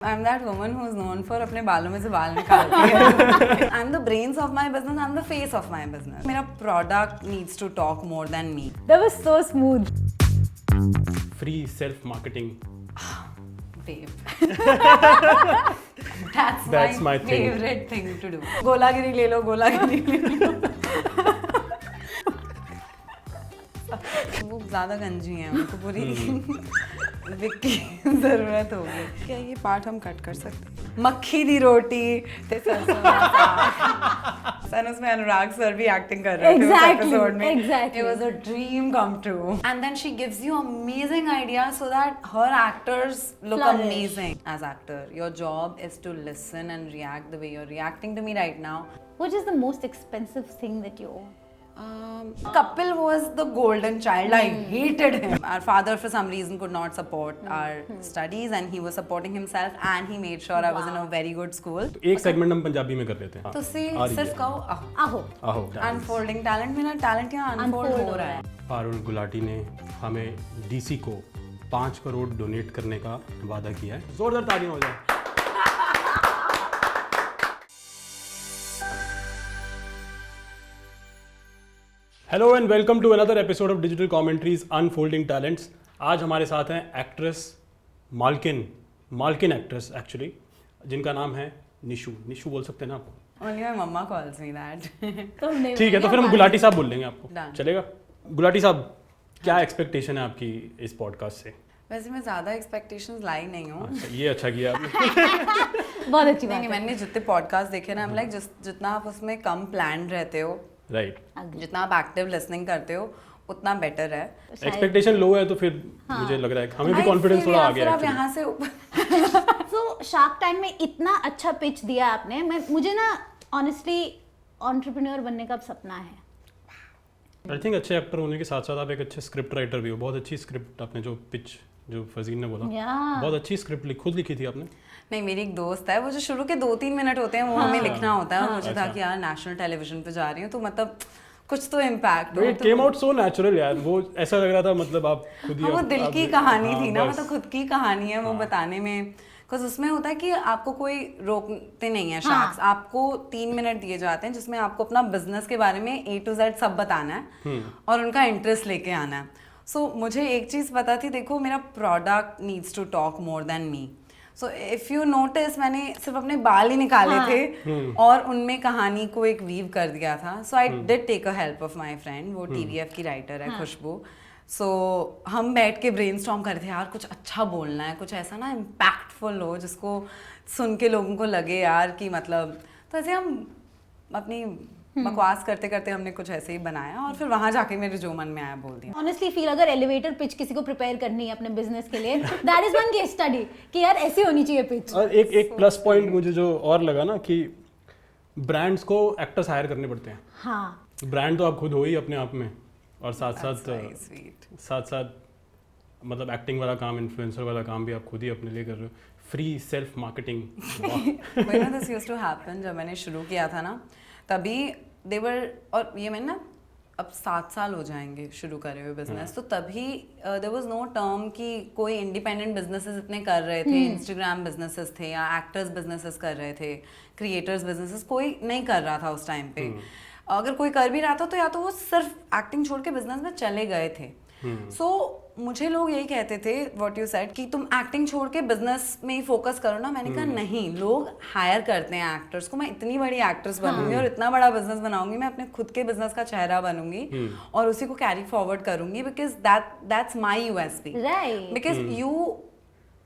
I'm that woman who's known for अपने बालों में से बाल निकालती है. I'm the brains of my business. I'm the face of my business. मेरा product needs to talk more than me. That was so smooth. Free self marketing. Babe. That's my favorite thing to do. गोलागिरी ले लो, गोलागिरी ले लो. वो ज़्यादा गंजी हैं, उनको पूरी Wick की ज़रूरत होगी. क्या ये पार्ट हम कट कर सकते हैं? मक्खी दी रोटी ते सरसों का साग. सन उसमें अनुराग सर भी एक्टिंग कर रहे थे उस एपिसोड में. Exactly. It was a dream come true. And then she gives you amazing ideas so that her actors look Flourish. amazing as actor. Your job is to listen and react the way you're reacting to me right now. Which is the most expensive thing that you own? Kapil was the golden child. I hated him. Our father for some reason could not support our studies and he was supporting himself and he made sure I was in a very good school. तो एक segment हम पंजाबी में कर लेते हैं. तो से सिर्फ कहो आहो. आहो. Unfolding talent. मेरा टैलेंट यहाँ अनफोल्ड हो रहा है. पारुल गुलाटी ने हमें डीसी को 5 करोड़ डोनेट करने का वादा किया है. जोरदार तालियां हो जाए. Hello and welcome to another episode of digital commentaries unfolding talents. आज हमारे साथ हैं एक्ट्रेस मालकिन एक्ट्रेस एक्चुअली, जिनका नाम है निशु बोल सकते हैं ना आप? Only my mama calls me that. ठीक है, तो फिर हम गुलाटी साहब बोल लेंगे आपको. Done. चलेगा? गुलाटी साहब, क्या एक्सपेक्टेशन है आपकी इस पॉडकास्ट से? वैसे मैं ज़्यादा एक्सपेक्टेशंस लाई नहीं हूँ. अच्छा, ये अच्छा किया आपने. बहुत अच्छी बात नहीं, है. मैंने जितने पॉडकास्ट देखे ना, I'm like जितना आप उसमें कम प्लान रहते हो, राइट. जितना आप एक्टिव लिसनिंग करते हो उतना बेटर है. एक्सपेक्टेशन लो है तो फिर मुझे लग रहा है हमें भी कॉन्फिडेंस थोड़ा आ गया आप है. यहाँ से So शार्क टैंक में इतना अच्छा पिच दिया आपने. मुझे ना ऑनेस्टली एंटरप्रेन्योर बनने का सपना है. आई थिंक अच्छे एक्टर होने के साथ साथ आप एक अच्छे स्क्रिप्ट राइटर भी हो. बहुत अच्छी स्क्रिप्ट आपने जो फजीन ने बोला, बहुत अच्छी स्क्रिप्ट खुद लिखी थी आपने. नहीं, मेरी एक दोस्त है, वो जो शुरू के 2-3 मिनट होते हैं वो हमें लिखना होता है. और मुझे था कि यार नेशनल टेलीविजन पे जा रही हूँ तो मतलब कुछ तो इम्पैक्ट हो. It came out so natural यार. वो ऐसा लग रहा था मतलब आप खुद ही वो दिल की कहानी थी ना, मतलब खुद की कहानी है वो बताने में. बिकॉज उसमें होता है कि आपको कोई रोकते नहीं है शार्क्स. आपको 3 मिनट दिए जाते हैं जिसमें आपको अपना बिजनेस के बारे में A to Z सब बताना है और उनका इंटरेस्ट लेके आना है. सो मुझे एक चीज़ पता थी, देखो मेरा product needs to talk more than me. So if you notice, मैंने सिर्फ अपने बाल ही निकाले थे और उनमें कहानी को एक वीव कर दिया था. So I did take a help of my friend. वो TVF की राइटर है, खुशबू. सो हम बैठ के ब्रेनस्टॉर्म कर रहे थे, यार कुछ अच्छा बोलना है, कुछ ऐसा ना इम्पैक्टफुल हो जिसको सुन के लोगों को लगे यार कि मतलब. तो ऐसे हम अपनी बकवास करते करते हमने कुछ ऐसे ही बनाया और फिर वहां जाके मेरे जो मन में आया बोल दिया. ऑनेस्टली फील अगर एलिवेटर पिच किसी को प्रिपेयर करनी है अपने बिजनेस के लिए, that is one case study कि यार ऐसी होनी चाहिए पिच. और एक प्लस पॉइंट मुझे जो और लगा ना कि ब्रांड्स को एक्टर्स हायर करने पड़ते हैं. हाँ, ब्रांड तो आप खुद हो ही अपने आप में, और साथ साथ मतलब एक्टिंग वाला काम, इन्फ्लुएंसर वाला काम भी आप खुद ही अपने लिए कर रहे हो. Free self marketing. This used to happen. जब मैंने शुरू किया था ना तभी देवर, और ये मैंने ना अब 7 साल हो जाएंगे शुरू करे हुए बिजनेस. तो तभी देयर वाज नो टर्म कि कोई इंडिपेंडेंट बिजनेसेस इतने कर रहे थे. इंस्टाग्राम बिजनेसेस थे या एक्टर्स बिजनेसेस कर रहे थे, क्रिएटर्स बिजनेसेस कोई नहीं कर रहा था उस टाइम पे. अगर कोई कर भी रहा था तो या तो वो सिर्फ एक्टिंग छोड़ के बिजनेस में चले गए थे. सो मुझे लोग यही कहते थे, व्हाट यू सेड, कि तुम एक्टिंग छोड़ के बिजनेस में ही फोकस करो ना. मैंने कहा नहीं, लोग हायर करते हैं एक्टर्स को. मैं इतनी बड़ी एक्ट्रेस बनूंगी और इतना बड़ा बिजनेस बनाऊंगी, मैं अपने खुद के बिजनेस का चेहरा बनूंगी और उसी को कैरी फॉरवर्ड करूंगी. Because that's my USP. Right. Because you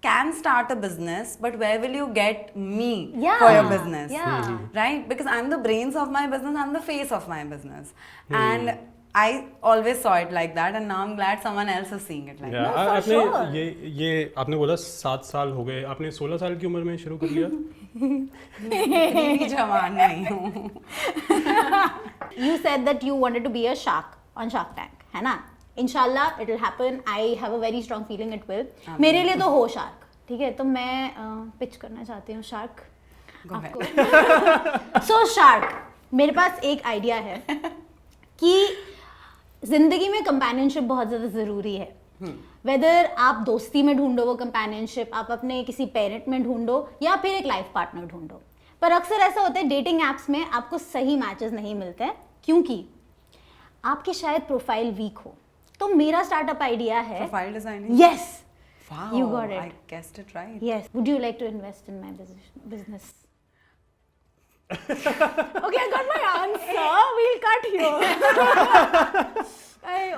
can start a business, but where will you get me Yeah. for your business? Yeah. Right? Because I'm the brains of my business, I'm the face of my business. And I always saw it like that, and now I'm glad someone else is seeing it like that. for आपने sure. ये आपने बोला 7 साल हो गए, आपने 16 साल की उम्र में शुरू कर लिया. इतनी जवान नहीं हूँ. You said that you wanted to be a shark on Shark Tank, है ना? Inshallah it will happen. I have a very strong feeling it will. मेरे लिए तो हो शार्क, ठीक है? तो मैं पिच करना चाहती हूँ शार्क आपको. So शार्क, मेरे पास एक आइडिया है कि जिंदगी में कंपेनियनशिप बहुत ज़्यादा ज़रूरी है. वेदर आप दोस्ती में ढूंढो वो कंपेनियनशिप, आप अपने किसी पेरेंट में ढूंढो या फिर एक लाइफ पार्टनर ढूंढो, पर अक्सर ऐसा होता है डेटिंग एप्स में आपको सही मैचेस नहीं मिलते हैं क्योंकि आपकी शायद प्रोफाइल वीक हो। तो मेरा स्टार्टअप आइडिया है profile designing. Yes, Wow, you got it. I guessed it right. yes, would you like to invest in my business? Okay, I got my answer. We'll cut here.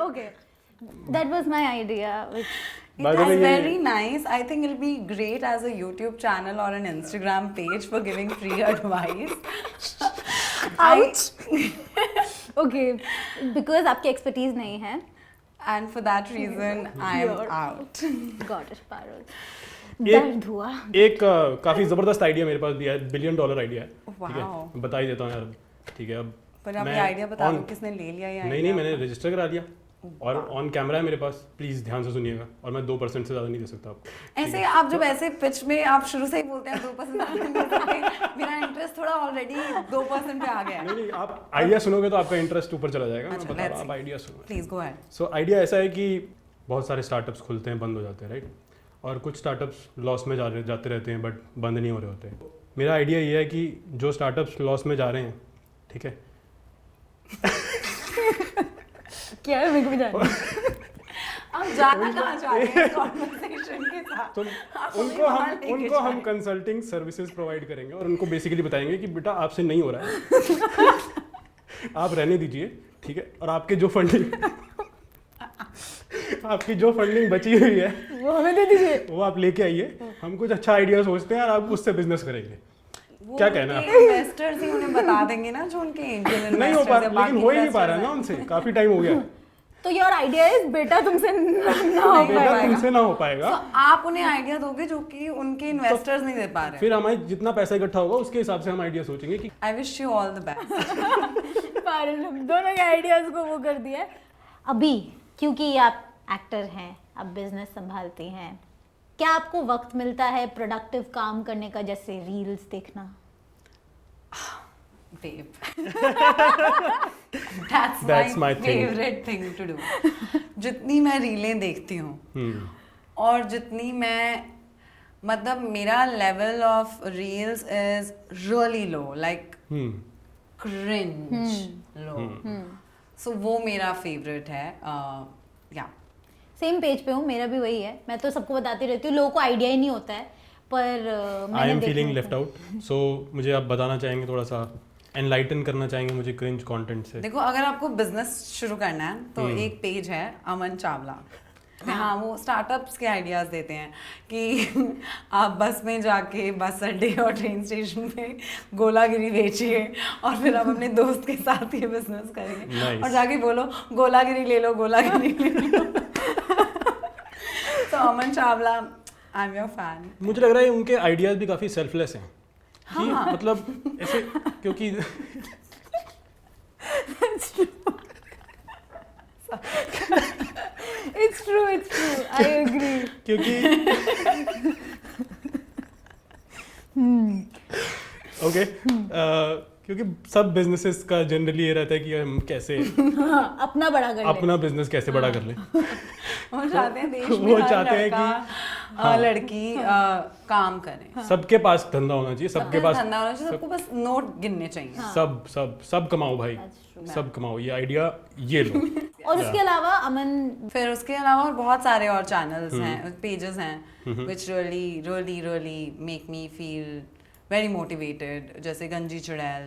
Okay, that was my idea. Which By It the way, is ये- very nice. I think it'll be great as a YouTube channel or an Instagram page for giving free advice. ouch. Okay, because आपकी expertise नहीं है. And for that reason, I am You're out. Got it, Parul. एक- दर्द हुआ. एक काफी जबरदस्त idea मेरे पास भी है, $1 billion आइडिया है। ठीक है, Wow. बता ही देता हूँ यार। ठीक है, अब पर आप मैं ये आइडिया बता दो on- किसने ले लिया ये नहीं idea? मैंने रजिस्टर करा लिया और ऑन कैमरा है मेरे पास, प्लीज ध्यान से सुनिएगा, और मैं 2% से ज्यादा नहीं दे सकता आपको। ऐसे आप जब ऐसे पिच में आप शुरू से ही बोलते हैं 2% मेरा इंटरेस्ट थोड़ा ऑलरेडी 2% पे आ गया है। नहीं आप आइडिया सुनोगे तो आपका इंटरेस्ट ऊपर चला जाएगा। मैं अच्छा, बता रहा let's हूँ, आप see. आइडिया सुनो। Please go ahead. So idea ऐसा है कि बहुत सारे स्टार्टअप्स खुलते हैं, बंद हो जाते हैं, राइट, और कुछ स्टार्टअप्स लॉस में जाते रहते हैं बट बंद नहीं हो रहे होते। मेरा आइडिया ये है कि जो स्टार्टअप्स लॉस में जा रहे हैं, ठीक है, क्या है मेरे को भी जानना है. आप जाना कहाँ चाहते हैं कॉन्वर्सेशन के साथ? तो आप हमें उनको वहाँ हम लेके उनको हम जाएं। कंसल्टिंग सर्विसेज प्रोवाइड करेंगे और उनको बेसिकली बताएंगे कि बेटा आपसे नहीं हो रहा है आप रहने दीजिए, ठीक है, और आपकी जो फंडिंग बची हुई है वो हमें दे दीजिए. वो आप लेके आइए। हम कुछ अच्छा आइडिया सोचते हैं और आप उससे बिजनेस करेंगे। वो क्या कहना उनके इन्वेस्टर्स ही उन्हें बता देंगे ना जो उनके एंजल नहीं हो पा इन्वेस्टर्स रहा, लेकिन हो ही नहीं पा रहा है ना उनसे, काफी टाइम हो गया। तो योर आइडिया इज बेटा तुमसे ना हो नहीं बेटा पाएगा. तुमसे ना हो पाएगा, तो आप उन्हें आइडिया दोगे जो कि उनके इन्वेस्टर्स नहीं दे पा रहे। फिर हमारे जितना पैसा इकट्ठा होगा उसके हिसाब से हम आइडिया सोचेंगे कि I wish you all the best. Parul हम दोनों के आइडियाज को वो कर दिया है. अभी क्योंकि आप एक्टर हैं, आप बिजनेस संभालती हैं, क्या आपको वक्त मिलता है प्रोडक्टिव काम करने का, जैसे रील्स देखना? Babe. That's That's my my thing. favorite thing to do. जितनी मैं रीलें देखती हूँ और जितनी मैं मतलब मेरा level of reels is really low, like cringe low, so वो मेरा फेवरेट है। या सेम पेज पे हूँ, मेरा भी वही है. मैं तो सबको बताती रहती हूँ, लोगों को आइडिया ही नहीं होता है, पर I am feeling left out. So मुझे आप बताना चाहेंगे, थोड़ा सा एनलाइटन करना चाहेंगे मुझे क्रिंज कंटेंट से? देखो, अगर आपको बिजनेस शुरू करना है तो एक पेज है अमन चावला। हाँ, वो स्टार्टअप्स के आइडियाज देते हैं कि आप बस में जाके बस अड्डे और ट्रेन स्टेशन पे गोलागिरी बेचिए और फिर आप अपने दोस्त के साथ ये बिजनेस करेंगे। Nice. और जाके बोलो गोलागिरी ले लो, गोलागिरी ले लो। तो Aman Chawla, I am your fan. मुझे लग रहा है उनके आइडियाज भी काफी सेल्फलेस हैं कि मतलब ऐसे, क्योंकि It's true, I agree. क्योंकि ओके क्योंकि सब बिजनेसेस का जनरली ये रहता है कि हम कैसे अपना बड़ा कर ले. अपना बिजनेस कैसे बड़ा कर लें। वो चाहते हैं देश में वो हर चाहते हैं लड़का लड़की काम करे। सबके पास धंधा होना चाहिए, सबके पास धंधा होना चाहिए, सबको बस नोट गिनने चाहिए। सब सब सब कमाओ भाई, सब कमाओ, ये आइडिया ये लो। और उसके अलावा अमन, फिर उसके अलावा और बहुत सारे और चैनल्स हैं, पेजेस हैं which really make me feel very motivated, जैसे गंजी चुड़ैल।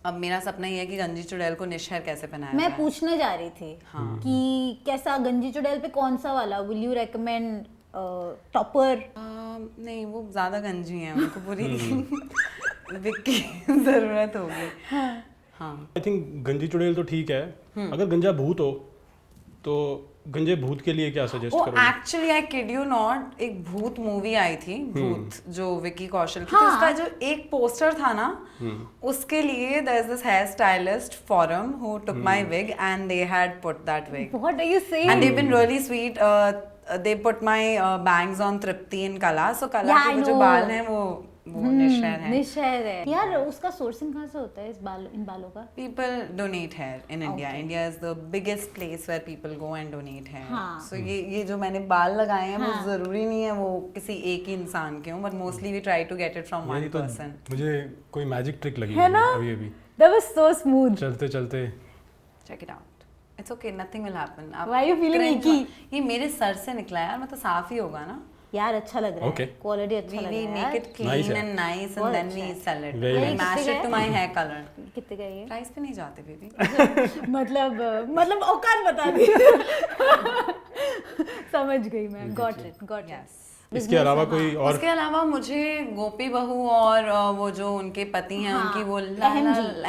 अब मेरा सपना ये है कि गंजी चुड़ैल को निशहर कैसे पहनाया मैं जाए। पूछने जा रही थी कि कैसा गंजी चुड़ैल पे कौन सा वाला विल यू रेकमेंड? टॉपर? नहीं, वो ज्यादा गंजी हैं, उनको पूरी विक की जरूरत होगी। हाँ, आई थिंक गंजी चुड़ैल तो ठीक है, अगर गंजा भूत हो तो गंजे भूत के लिए क्या सजेस्ट वो करोगे? Actually I kid you not, एक भूत मूवी आई थी, भूत, जो विकी कौशल की। हाँ. तो उसका जो एक पोस्टर था ना, उसके लिए there is this hair stylist forum who took my wig and they had put that wig what are you saying? And they been really sweet. they put my bangs on Tripti in Kala, so Kala Yeah, के I वो जो know. बाल हैं वो वो निशर है। निशर है यार, उसका सोर्सिंग कहाँ से होता है इन बालों का? People donate hair in India. Okay. India is the biggest place where people go and donate hair. हाँ. So ये जो मैंने बाल लगाए हैं वो जरूरी नहीं है वो किसी एक ही इंसान के हों, but mostly we try to get it from one person. मुझे कोई मैजिक ट्रिक लगी है ना? अभी That was so smooth. चलते चलते Check it out. It's okay, nothing will happen. आप Why are you feeling cringe icky? ये मेरे सर से निकला है यार, मतलब साफ ही होगा ना? यार अच्छा लग रहा है, Okay. क्वालिटी अच्छा We लग we रहा है make यार। it clean Nice है। and nice बहुत and then अच्छा we है। sell it. Very We nice। match कितने it to का my है? hair color. कितने का है ये? प्राइस पे नहीं जाते बेबी। मतलब औकात बता दी। समझ गई मैं, गॉट इट। Yes. इसके अलावा कोई और उसके अलावा मुझे गोपी बहू और वो जो उनके पति हैं हाँ, उनकी वो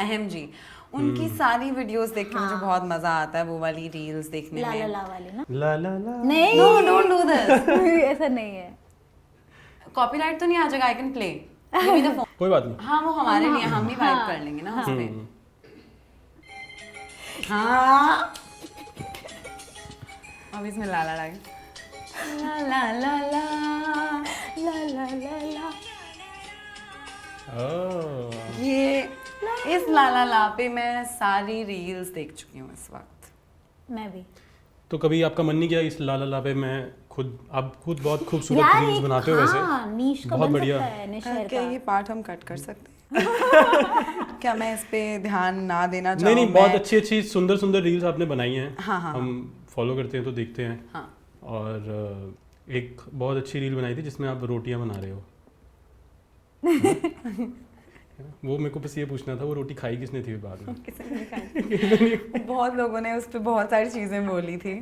अहम जी उनकी सारी वीडियोस देख के मुझे बहुत मजा आता है, वो वाली रील्स देखने ला ला में। ला वाली ना? ला ला ला नहीं, No, don't do this. ऐसा नहीं है। कॉपीराइट तो नहीं आ जाएगा, I can play. Give me the phone. कोई बात नहीं। हाँ वो हमारे लिए, हम भी वाइब कर लेंगे ना उस पे। हाँ अब इसमें ला ला ला ला ला ला ला ला ला ला। ओह ये इस ला ला ला पे मैं सारी रील्स देख चुकी हूँ इस वक्त। मैं भी। तो कभी आपका मन नहीं किया इस ला ला ला पे मैं आप खुद बहुत खूबसूरत रील्स बनाते हो वैसे, नीश का बहुत बन बढ़िया। सकता है निशर क्या का। ये पार्ट हम कट कर सकते हैं? क्या मैं इस पे ध्यान ना देना चाहूँ? नहीं बहुत अच्छी सुंदर सुंदर रील्स आपने बनाई हैं। हाँ, हाँ, हम फॉलो करते हैं तो देखते हैं। हाँ। और एक बहुत अच्छी रील बनाई थी जिसमें आप रोटियां बना रहे हो। वो मेरे को बस ये पूछना था, वो रोटी खाई किसने थी बाद में? किसी ने नहीं खाई। बहुत लोगों ने उस पर बहुत सारी चीज़ें बोली थी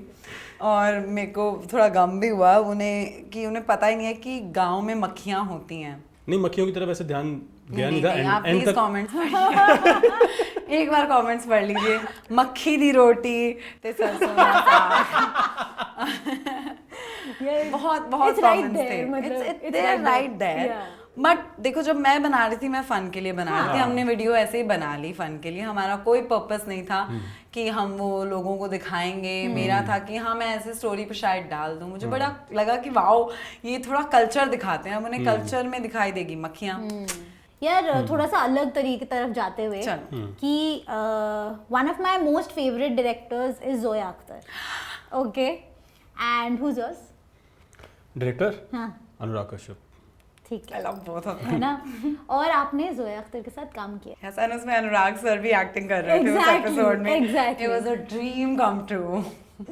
और मेरे को थोड़ा गम भी हुआ उन्हें पता ही नहीं है कि गांव में मक्खियाँ होती हैं। नहीं मक्खियों की तरफ ऐसे ध्यान गया नहीं था। आप एंड प्लीज तक कमेंट्स पढ़िए। एक बार कमेंट्स पढ़ लीजिए। मक्खी दी रोटी ते सरसों दा साग। बहुत बहुत It's right कमेंट्स there, थे। मतलब, It's it's they are right right there. there. Yeah. But देखो जब मैं बना रही थी मैं फन के लिए बना रही थी, हाँ। हमने वीडियो ऐसे ही बना ली फन के लिए, हमारा कोई पर्पस नहीं था कि हम वो लोगों को दिखाएंगे। मेरा था कि हाँ मैं ऐसे स्टोरी पे शायद डाल दूं। मुझे बड़ा लगा कि वाओ ये थोड़ा कल्चर दिखाते हैं, अब उन्हें कल्चर में दिखाई देगी मक्खियाँ। यार थोड़ा सा अलग तरीके की तरफ जाते हुए चलो। कि one of my most favourite directors is Zoya Akhtar. Okay, and whose yours? Director हाँ अनुराग कश्यप। ठीक I है, love both of them. है ना? और आपने जोया अख्तर के साथ काम किया। Yes, and उसमें अनुराग सर भी एक्टिंग कर रहे थे उस Exactly, एपिसोड में। exactly. It was a dream come true.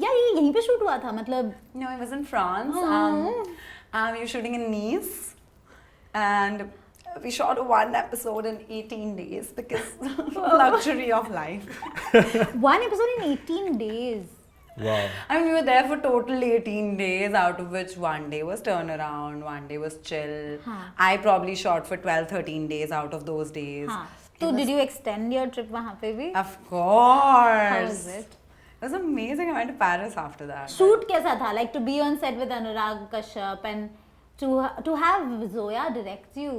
यार ये यहीं पे शूट हुआ था मतलब? No, it was in France. We were shooting in Nice, and we shot one episode in 18 days because luxury of life. One episode in 18 days. वाह। I mean, we were there for total 18 days, out of which one day was turnaround, one day was chill. हाँ. I probably shot for 12-13 days out of those days. हाँ, तो did you extend your trip वहाँ पे भी? Of course. How was it? It was amazing. I went to Paris after that. Shoot कैसा था? Like to be on set with Anurag Kashyap and to have Zoya direct you.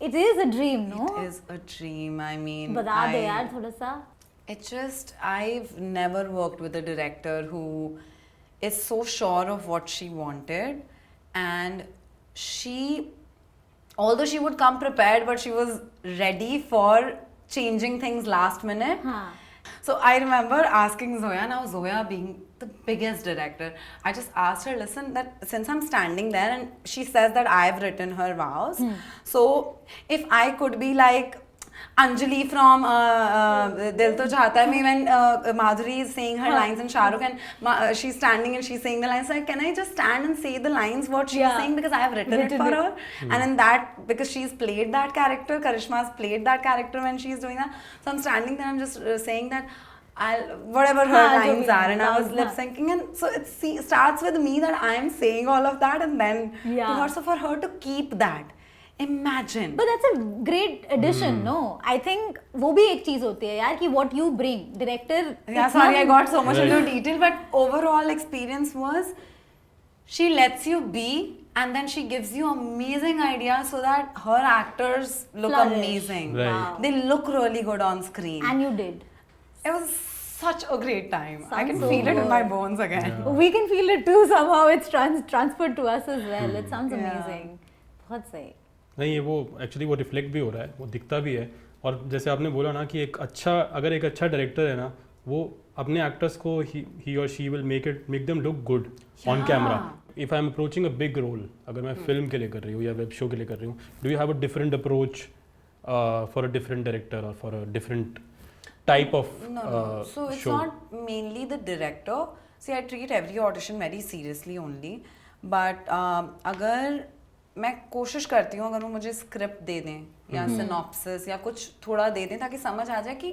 It is a dream, no? It is a dream. I mean, बता दे यार थोड़ा सा। It's just, I've never worked with a director who is so sure of what she wanted, and although she would come prepared, but she was ready for changing things last minute. हाँ. So I remember asking Zoya, now Zoya being the biggest director, I just asked her, listen, that since I'm standing there and she says that I've written her vows, so if I could be like Anjali from Dil To Chahta Hai Me, when Madhuri is saying her lines and Shah Rukh and she's standing and she's saying the lines, like, can I just stand and say the lines what she's saying, because I have written it for her. And in that, because she's played that character, Karishma's played that character when she's doing that, so I'm standing there, I'm just saying that whatever her lines are, and I was lip syncing, and so it starts with me that I'm saying all of that, and then to her, so for her to keep that, imagine. But that's a great addition, no? I think वो भी एक चीज होती है यार कि what you bring, director. Yeah, sorry, I got so much into detail, but overall experience was she lets you be, and then she gives you amazing ideas so that her actors look Flourish. amazing. Right. Wow. They look really good on screen. And you did. It was such a great time. I Sounds can so feel it in good. my bones again. Yeah. We can feel it too somehow. It's transferred to us as well. It sounds Yeah. amazing. बहुत सही. नहीं, ये वो actually वो reflect भी हो रहा है, वो दिखता भी है। और जैसे आपने बोला ना कि एक अच्छा डायरेक्टर है ना, वो अपने एक्टर्स को ही और she will make them look good on camera. If I am approaching a big role, अगर मैं फिल्म के लिए कर रही हूँ या वेब शो के लिए कर रही हूँ, do you have a different approach for a different director और for a different type of No. So it's show? not mainly the director. See, I treat every audition very seriously only. But अगर मैं कोशिश करती हूँ, अगर वो मुझे script दे दें या सिनॉप्सिस या कुछ थोड़ा दे दें ताकि समझ आ जाए कि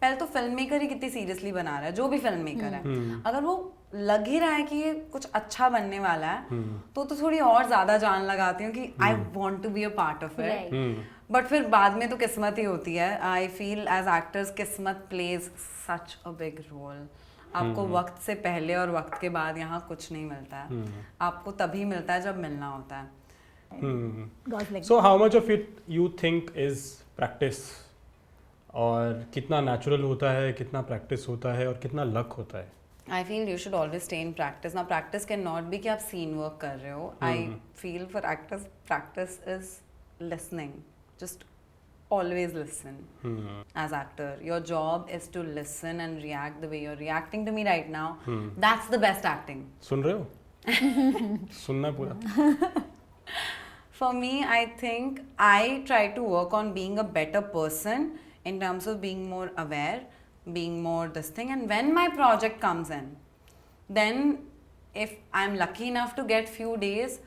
पहले तो फिल्म मेकर ही कितनी सीरियसली बना रहा है, जो भी फिल्म मेकर है। अगर वो लग ही रहा है कि ये कुछ अच्छा बनने वाला है, तो थोड़ी और ज्यादा जान लगाती हूँ कि I want to be a part of it. But फिर बाद में तो किस्मत ही होती है। आई फील एज एक्टर्स किस्मत plays such a big role. आपको वक्त से पहले और वक्त के बाद यहाँ कुछ नहीं मिलता है। आपको तभी मिलता है जब मिलना होता है। So how much of it you think is practice? और कितना नेचुरल होता है, कितना प्रैक्टिस होता है और कितना लक होता है? I feel you should always stay in practice. Now practice cannot be कि आप scene work कर रहे हो. I feel for actors practice is listening. Just always listen. As actor, your job is to listen and react the way you're reacting to me right now. That's the best acting. सुन रहे हो? सुनना पूरा। For me, I think I try to work on being a better person in terms of being more aware, being more this thing. And when my project comes in, then if I'm lucky enough to get few days,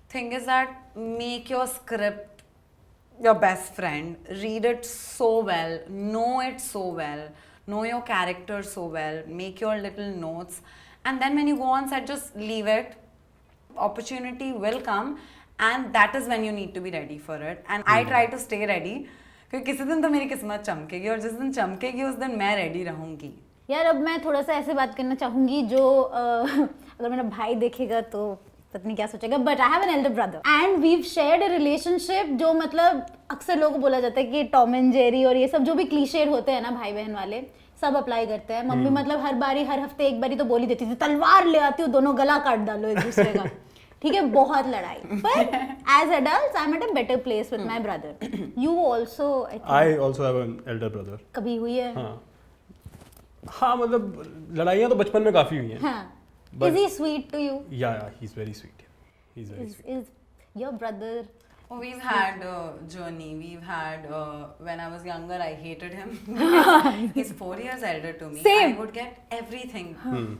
thing is that make your script your best friend. Read it so well, know it so well, know your character so well, make your little notes. And then when you go on set, just leave it. Opportunity will come. And that is when you need to be ready for it. And I try to stay ready. क्योंकि किसी दिन तो मेरी किस्मत चमकेगी और जिस दिन चमकेगी उस दिन मैं रेडी रहूंगी। यार अब मैं थोड़ा सा ऐसे बात करना चाहूंगी जो अगर मेरा भाई देखेगा तो पता नहीं क्या सोचेगा, but I have an elder brother and we've shared a relationship जो मतलब अक्सर लोगों को बोला जाता है कि टॉम एंड जेरी और ये सब जो भी क्लीशेड होते हैं ना भाई बहन वाले, सब अप्लाई करते हैं। मम्मी मतलब हर हफ्ते एक बारी तो बोल ही देती थी, तलवार ले आती हूँ, दोनों गला काट डालो एक दूसरे का। ठीक है, बहुत लड़ाई। पर as adults I am at a better place with my brother. You also? I also have an elder brother. कभी हुई है? हाँ मतलब लड़ाइयाँ तो बचपन में काफी हुई हैं। हाँ। Is he sweet to you? Yeah, he's very sweet. He's very sweet. Is your brother? Oh, we've had a journey. We've had when I was younger, I hated him. He's 4 years elder to me. Same. I would get everything.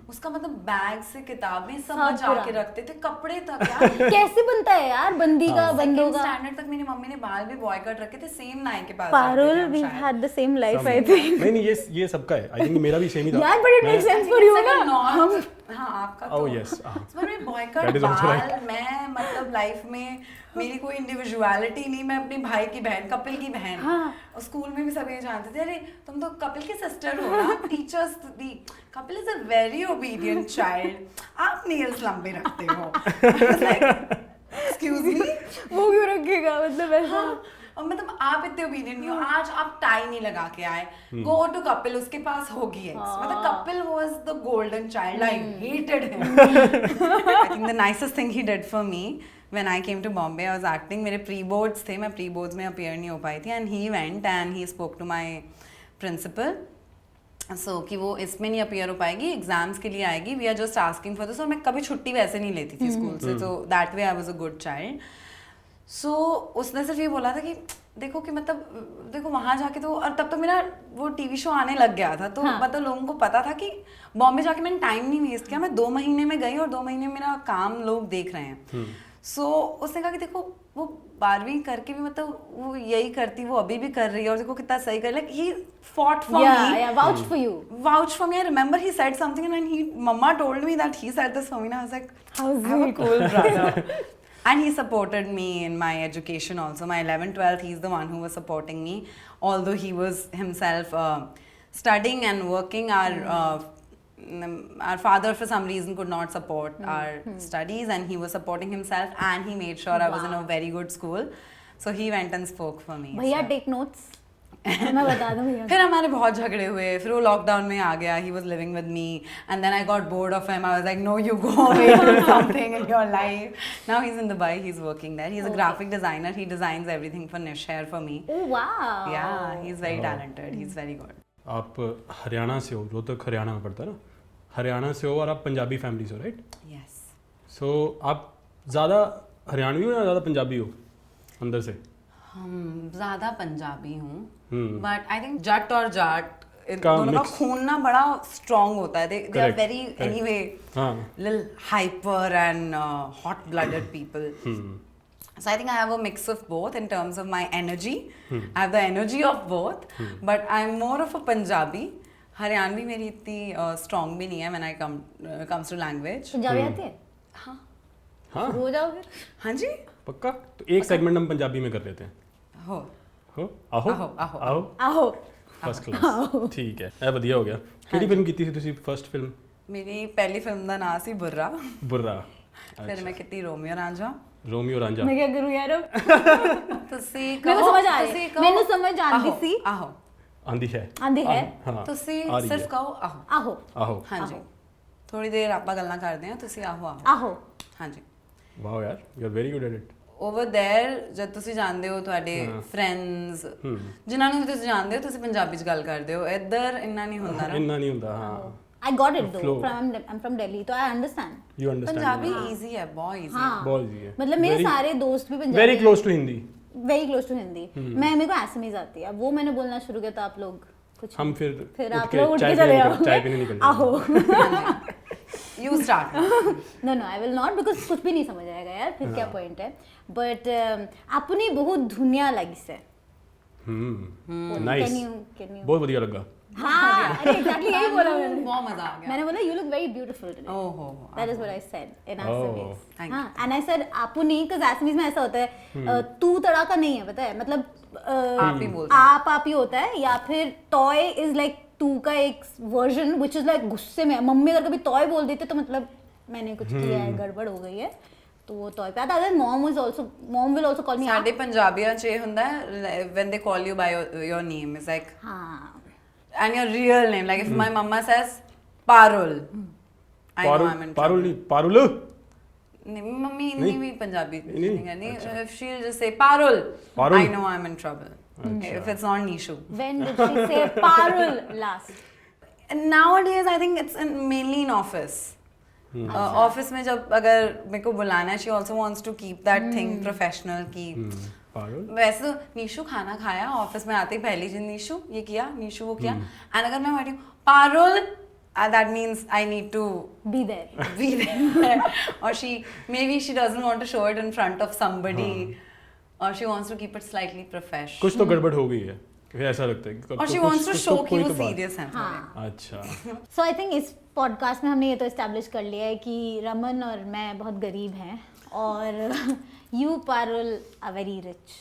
उसका मतलब bag से किताबें सब बचा के रखते थे, कपड़े तक यार। कैसे बनता है यार बंदी का, बंदों का? स्टैंडर्ड तक मेरी मम्मी ने बाल भी बॉयकट रखे थे, सेम नाई के पास। Parul, we had the same life, I think. नहीं ये सबका है। I think मेरा भी सेम ही था। यार but it makes sense for you ना? हाँ आपका Oh तो। yes. मेरे बॉयकट बाल, मैं मतलब लाइफ में मेरी कोई इंडिविजुअलिटी नहीं। मैं अपने भाई की बहन, कपिल की बहन। और स्कूल में भी सब ये जानते थे, अरे तुम तो कपिल की सिस्टर हो ना। Teachers the Kapil is a very obedient child, आप नेल्स लंबे रखते हो। एक्सक्यूज मी, वो क्यों रखेगा मतलब ऐसा? और मतलब आप इतने ओबीडियंट नहीं हो, आज आप टाई नहीं लगा के आए, गो टू कपिल, उसके पास होगी एक्स। मतलब Kapil was the golden child, I hated him. I think the nicest thing he did for me when I came to Bombay, I was acting, मेरे pre-boards थे, मैं pre-boards में appear नहीं हो पाई थी, and he went and he spoke to my principal, so कि वो इसमें नहीं appear हो पाएगी, एग्जाम्स के लिए आएगी, we are just asking for this। और मैं कभी छुट्टी वैसे नहीं लेती थी स्कूल से, so that way I was a good child। so उसने सिर्फ ये बोला था कि देखो कि मतलब देखो वहाँ जाके तो, और तब तो मेरा वो टीवी शो आने लग गया था, तो मतलब लोगों को पता था कि बॉम्बे जाके मैंने टाइम नहीं वेस्ट किया। मैं 2 महीने में गई और 2 महीने में मेरा काम लोग देख रहे हैं। सो उसने कहा कि देखो वो 12वीं करके भी मतलब वो यही करती, वो अभी भी कर रही है, और देखो कितना सही कर, like he fought for me, vouched for you, vouched for me। I remember he said something and when mama told me that he said this for me, and I was like, how sweet, a cool brother। And he supported me in my education also. My 11th 12th, he's the one who was supporting me, although he was himself studying and working. Our father for some reason could not support our studies, and he was supporting himself, and he made sure I was in a very good school, so he went and spoke for me। भैया so. take notes। मैं बता दूं भैया फिर हमारे बहुत झगड़े हुए, फिर वो लॉकडाउन में आ गया, he was living with me and then I got bored of him, I was like no you go away do something in your life. Now he is in Dubai, he is working there, he is a graphic designer, he designs everything for Nishare for me. Oh wow yeah he is very talented, he is very good. आप हरियाणा से हो, रोहतक हरियाणा में पड़ता है ना, हरियाणा से हो और आप पंजाबी फैमिली से हो, राइट? यस। सो आप ज़्यादा हरियाणवी हो या ज़्यादा पंजाबी हो अंदर से? ज़्यादा पंजाबी हूँ, हम्म। बट आई थिंक जट और जाट का दोनों का mix। खून ना बड़ा स्ट्रांग होता है, they are Correct, very correct। Anyway हाँ। Little hyper and hot blooded people. So I think I have a mix of both in terms of my energy. I have the energy of both, but I'm more of a Punjabi. Haryanvi मेरी इतनी strong भी नहीं है when I comes to language. Punjabi आती है? हाँ हाँ हो जाओगे? हाँ जी पक्का? तो एक सेगमेंट हम पंजाबी में कर लेते हैं। हो हो आहो आहो, आहो। आओ आहो फर्स्ट क्लास ठीक है ਇਹ ਵਧੀਆ ਹੋ ਗਿਆ। ਕਿਹੜੀ ਫਿਲਮ ਕੀਤੀ ਸੀ ਤੁਸੀਂ ਫਰਸਟ ਫਿਲਮ? मेरी पहली फिल्म ਦਾ ਨਾਂ ਸੀ ਬੁर्रा, बुर्रा। ਫਿਰ ਮੈਂ ਕੀਤੀ रोमियो रांझा। रोमियो रांझा। मैं क्या करूं यार अब? ਤੁਸੀਂ ਮੈਨੂੰ ਸਮਝ ਆ ਤੁਸੀਂ ਰਹੀ ਕਹੋ, ਮੈਨੂੰ ਸਮਝ ਆਂਦੀ ਆਹੋ, ਸੀ ਆਹੋ आंधी है। ਆਂਦੀ ਹੈ हाँ ਤੁਸੀਂ आ रही ਸਿਰਫ है। ਕਹੋ ਆਹੋ। ਆਹੋ आहो ਹਾਂਜੀ ਥੋੜੀ ਦੇਰ ਆਪਾਂ ਗੱਲਾਂ ਕਰਦੇ ਹਾਂ, ਤੁਸੀਂ ਆਹੋ ਆਹੋ। ਆਹੋ ਹਾਂਜੀ वाह यार you are very good at it. Over there ਜਦ ਤੁਸੀਂ ਜਾਣਦੇ ਹੋ ਤੁਹਾਡੇ ਫਰੈਂਡਸ ਜਿਨ੍ਹਾਂ ਨੂੰ ਵੀ ਤੁਸੀਂ ਜਾਣਦੇ ਹੋ, ਤੁਸੀਂ ਪੰਜਾਬੀ ਚ ਗੱਲ ਕਰਦੇ ਹੋ, ਇੱਧਰ ਇੰਨਾ ਨਹੀਂ ਹੁੰਦਾ ਨਾ। इतना नहीं होता। हाँ I got it though Flow. I'm from Delhi तो I understand you understand. Punjabi easy है, बहुत इजी। हाँ बहुत इजी है। मतलब मेरे सारे दोस्त भी Punjabi very close to Hindi. Very close to Hindi. मेरे को असमीज आती है, अब वो मैंने बोलना शुरू किया तो आप लोग कुछ हम फिर फिर उठ आप के लोग उठ चाय के चले पीने जाओगे। चाय पीने निकल आहो you start. No no I will not because कुछ भी नहीं समझ आएगा यार, फिर क्या पॉइंट है। बट अपनी बहुत धुनिया लगी से नाइस। कैन यू बहुत बढ़िया लगा। हाँ अरे एग्जैक्टली यही बोला मैंने। बहुत मजा आ गया। मैंने बोला you look very beautiful today. ओहो That is what I said in Oh, Assamese. thank हाँ, and I said आपुनी because Assamese में ऐसा होता है तू तड़ाका नहीं है, पता है मतलब आप ही बोलते हैं। आप ही होता है, या फिर टॉय इज लाइक तू का एक वर्जन which is like गुस्से में। मम्मी अगर कभी टॉय बोल देते तो मतलब मैंने कुछ किया है, गड़बड़ हो गई है, तो वो टॉय पे आता है। Mom will also call me ਸਾਡੇ ਪੰਜਾਬੀਆਂ ਚ ਇਹ ਹੁੰਦਾ ਹੈ when they call you by your name is like हाँ and your real name, like if my mama says Parul, I know I'm in Parul trouble. नहीं पारुल। नहीं मम्मी इतनी भी पंजाबी नहीं, नहीं करनी। if she'll just say Parul, Parul. I know I'm in trouble. If it's not Nishu. when did she say Parul last? And nowadays I think it's mainly in office. Office में जब अगर मेरे को बुलाना है, she also wants to keep that thing professional की पारुल। वैसे तो नीशू खाना खाया, ऑफिस में आते ही पहली चीज नीशू ये किया, नीशू वो किया। एंड अगर मैं बैठी हूँ Parul, that means I need to Be there. be there. Or maybe she doesn't want to show it in front of somebody, or she wants to keep it slightly professional, कुछ तो गड़बड़ हो गई है, फिर ऐसा लगता है कि or she कुछ- wants to कुछ show तो कि कोई वो तो बात- serious है थोड़े। हाँ। अच्छा सो आई थिंक इस पॉडकास्ट में हमने ये तो इस्टेब्लिश कर लिया है कि रमन और मैं बहुत गरीब हैं और you Parul are very rich,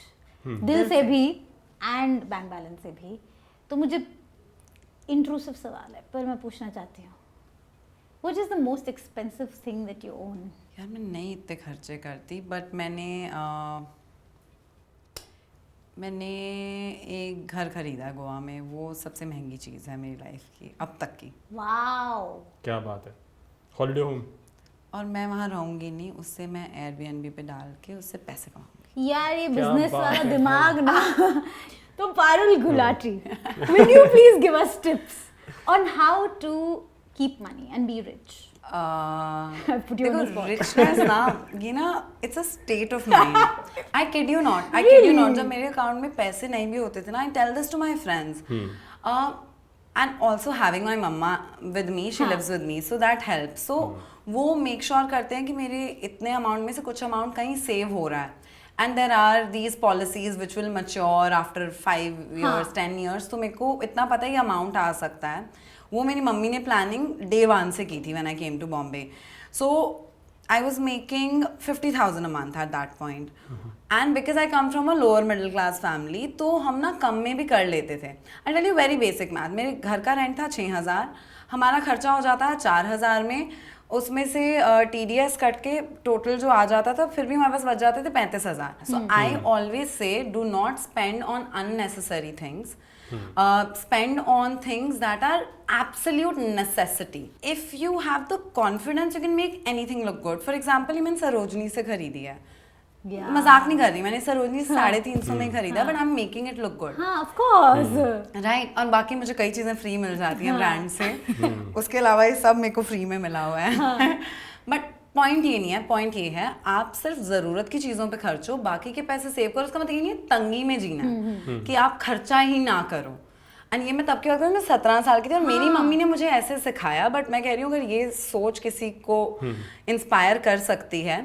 दिल से भी एंड बैंक बैलेंस से भी। तो मुझे इंट्रूसिव सवाल है पर मैं पूछना चाहती हूँ, what is the most expensive thing that you own? यार मैं नहीं इतने खर्चे करती, बट मैंने एक घर खरीदा है गोवा में, वो सबसे महंगी चीज़ है मेरी लाइफ की अब तक की। वाओ क्या बात है। Holiday home. और मैं वहाँ रहूँगी नहीं, उससे मैं एयरबीएनबी पे डाल के उससे पैसे कमाऊंगी। यार ये क्या बिजनेस बात वाला है। दिमाग ना। तो Parul Gulati, will you please give us tips on how to keep money and be rich? put you on the देखो spot. रिचनेस ना ये ना it's a state of mind. I kid you not जब मेरे अकाउंट में पैसे नहीं भी होते थे ना, I tell this to my friends. And also having my mamma with me, she lives with me, so that help. So वो मेक श्योर करते हैं कि मेरे इतने अमाउंट में से कुछ अमाउंट कहीं सेव हो रहा है। And there are these policies which will mature after 5 years 10 years, तो मेरे को इतना पता है कि अमाउंट आ सकता है। वो मेरी मम्मी ने प्लानिंग day 1 से की थी when I came to Bombay. So I was making 50,000 a month at that point. And because I come from a lower middle class family, तो हम ना कम में भी कर लेते थे। I tell you very basic math. मेरे घर का रेंट था 6,000, हमारा खर्चा हो जाता है 4,000 में, उसमें से TDS कट के टोटल जो आ जाता था फिर भी हमारे पास बच जाते थे 35,000. So I always say do not spend on unnecessary things. Spend on things that are absolute necessity. If you have the confidence, you can make anything look good. For example, ये मैंने सरोजनी से खरीदी है. Yeah. मजाक नहीं कर रही, मैंने सरोजनी से 350 में खरीदा, but I'm making it look good. हाँ, of course. Right. और बाकी मुझे कई चीजें फ्री मिल जाती हैं ब्रांड से. उसके अलावा ये सब मेरे को फ्री में मिला हुआ है. बट पॉइंट ये नहीं है, पॉइंट ये है आप सिर्फ जरूरत की चीजों पे खर्चो, बाकी के पैसे सेव करो. उसका मतलब ये नहीं है तंगी में जीना है कि आप खर्चा ही ना करो. एंड ये मैं तब की बात करूँ, मैं 17 साल की थी और मेरी मम्मी ने मुझे ऐसे सिखाया. बट मैं कह रही हूँ अगर ये सोच किसी को इंस्पायर कर सकती है.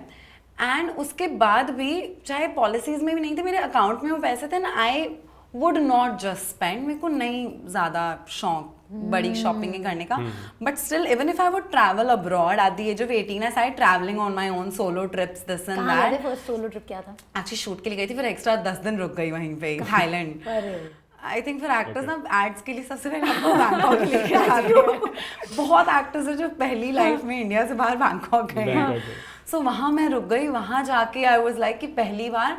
एंड उसके बाद भी चाहे पॉलिसीज में भी नहीं थे, मेरे अकाउंट में वो पैसे थे ना, I would not just spend. मेरे को नहीं ज़्यादा शौक बड़ी शॉपिंग करने का. But still even if I would travel abroad at the age of 18 I started travelling on my own solo trips this and कहाँ गए दैट. थे? फर्स्ट सोलो ट्रिप क्या था? एक्चुअली शूट के लिए गई थी, फिर एक्स्ट्रा 10 दिन रुक गई वहीं पे थाईलैंड. आई थिंक फिर एक्टर्स ना एड्स के लिए सबसे पहले आपको बैंकॉक लेके आते हैं. बहुत एक्टर्स हैं जो पहली लाइफ में इंडिया से बाहर बैंकॉक गए हैं. सो वहाँ मैं रुक गई. वहाँ जाके आई वाज लाइक कि पहली बार.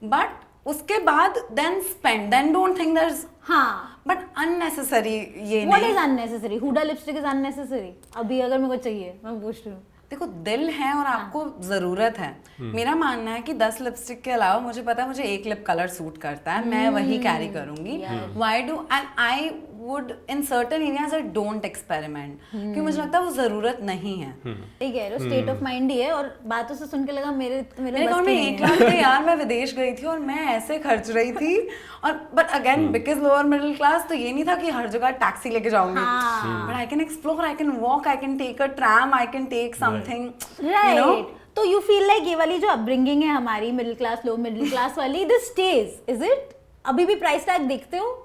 बट उसके बाद then spend, then don't think there is. हाँ, बट अननेसेसरी ये व्हाट नहीं. Is unnecessary? Huda lipstick is unnecessary. अभी अगर मेरे को चाहिए, मैं पूछ रही हूँ. देखो दिल है और आपको जरूरत है. मेरा मानना है कि 10 लिपस्टिक के अलावा मुझे पता है मुझे एक लिप कलर सूट करता है, मैं वही कैरी करूंगी. Why do and I would in certain areas I don't experiment, क्योंकि मुझे लगता है वो जरूरत नहीं है. ठीक है, स्टेट ऑफ माइंड ही है. और बातों से सुन के लगा मेरे अकाउंट में 1 लाख थे यार. मैं विदेश गई थी और मैं ऐसे खर्च रही थी. और but again because lower middle class, तो ये नहीं था कि हर जगह टैक्सी लेके जाऊंगी. But I can explore, I can walk, I can take a tram, I can take something. Right. तो यू फील लाइक ये वाली जो अपब्रिंगिंग है हमारी middle class, low middle class वाली, दिस स्टेज, इज इट? अभी भी प्राइस टैग देखते हो?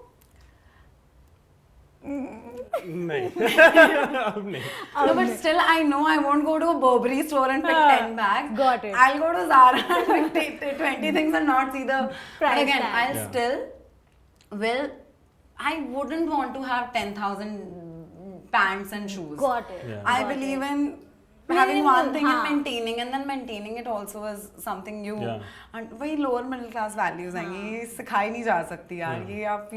नहीं. अब नहीं. No, but still, I know I won't go to a Burberry store and pick 10 bags. Got it. I'll go to Zara and pick 20 things and not see the Price But again, tag. I'll Yeah. still, well, I wouldn't want to have 10,000 pants and shoes. Got it. Yeah. I Got believe it. in having one thing हाँ. and maintaining, and then maintaining it also is something you. Yeah. And वही lower middle class values हैं. ये सिखाई नहीं जा सकती यार. ये आप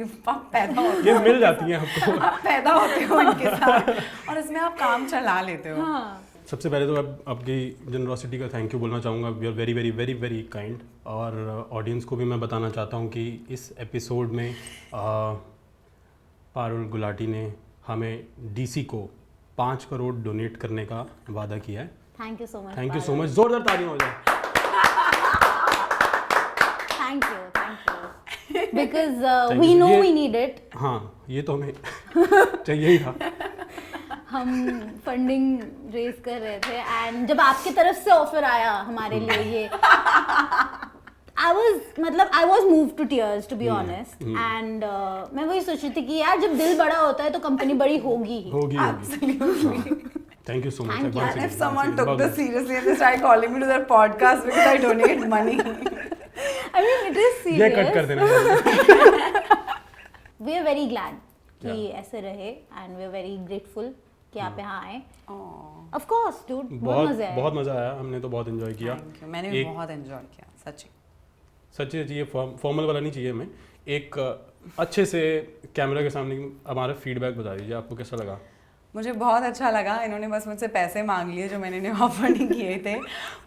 पैदा होते ये हो. मिल जाती हैं आपको. आप पैदा होते हो इनके साथ और इसमें आप काम चला लेते हो. हाँ. सबसे पहले तो मैं आपकी जनरोसिटी का थैंक यू बोलना चाहूँगा. We are very very very very kind. और ऑडियंस को भी मैं बताना चाहता हूँ कि इस एपिसोड में पारुल गुलाटी ने हमें DC को 5 करोड़ डोनेट करने का वादा किया है. Thank you so much. Thank you so much. जोरदार तालियां हो जाए. Thank you. Because Thank we you. No ये- वी नीड इट. हाँ, ये तो हमें चाहिए ही था. हम फंडिंग रेज कर रहे थे एंड जब आपकी तरफ से ऑफर आया हमारे लिए ये, I was moved to tears to be honest. And मैं वही सोच रही थी कि यार जब दिल बड़ा होता है तो कंपनी बड़ी होगी ही. होगी. Thank you so much. Thank you. And if someone took this seriously and they started calling me to their podcast because I donate money. I mean it is serious. ये कट कर देना. We are very glad कि ऐसे रहे and we are very grateful कि आप यहाँ आए. Of course, dude. बहुत मजा आया. बहुत मजा आया. हमने तो बहुत एंजॉय किया. Thank you. मैंने भी बहुत एंजॉय किया सच्ची. सच्ची चाहिए, फॉर्मल वाला नहीं चाहिए हमें. एक अच्छे से कैमरा के सामने हमारा फीडबैक बता दीजिए, आपको कैसा लगा? मुझे बहुत अच्छा लगा. इन्होंने बस मुझसे पैसे मांग लिए जो मैंने इन्हें ऑफर नहीं किए थे.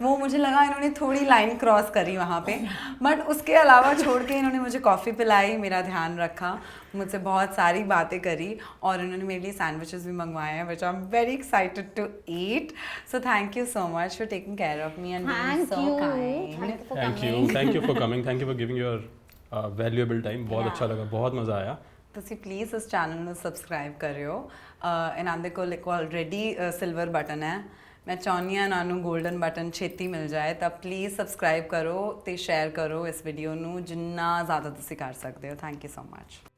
वो मुझे लगा इन्होंने थोड़ी लाइन क्रॉस करी वहाँ पे. बट उसके अलावा छोड़ के इन्होंने मुझे कॉफ़ी पिलाई, मेरा ध्यान रखा, मुझसे बहुत सारी बातें करी और इन्होंने मेरे लिए सैंडविचेस भी मंगवाए हैं which I am very excited to eat. So thank you so much for taking care of me and being Thank so you. Kind. Thank you for coming. Thank you for giving your valuable time. बहुत अच्छा लगा, बहुत मज़ा आया. ਤੁਸੀਂ please ਇਸ channel ਨੂੰ subscribe ਕਰਿਓ. ਇਹਨਾਂ ਦੇ ਕੋਲ ਇੱਕ ਆਲਰੇਡੀ ਸਿਲਵਰ ਬਟਨ ਹੈ. ਮੈਂ ਚਾਹੁੰਦੀ ਹਾਂ ਇਹਨਾਂ ਨੂੰ 골ਡਨ ਬਟਨ ਛੇਤੀ ਮਿਲ ਜਾਏ, ਤਾਂ ਪਲੀਜ਼ ਸਬਸਕ੍ਰਾਈਬ ਕਰੋ ਤੇ ਸ਼ੇਅਰ ਕਰੋ ਇਸ ਵੀਡੀਓ ਨੂੰ ਜਿੰਨਾ ਜ਼ਿਆਦਾ ਤੁਸੀਂ ਕਰ ਸਕਦੇ ਹੋ. Thank you so much.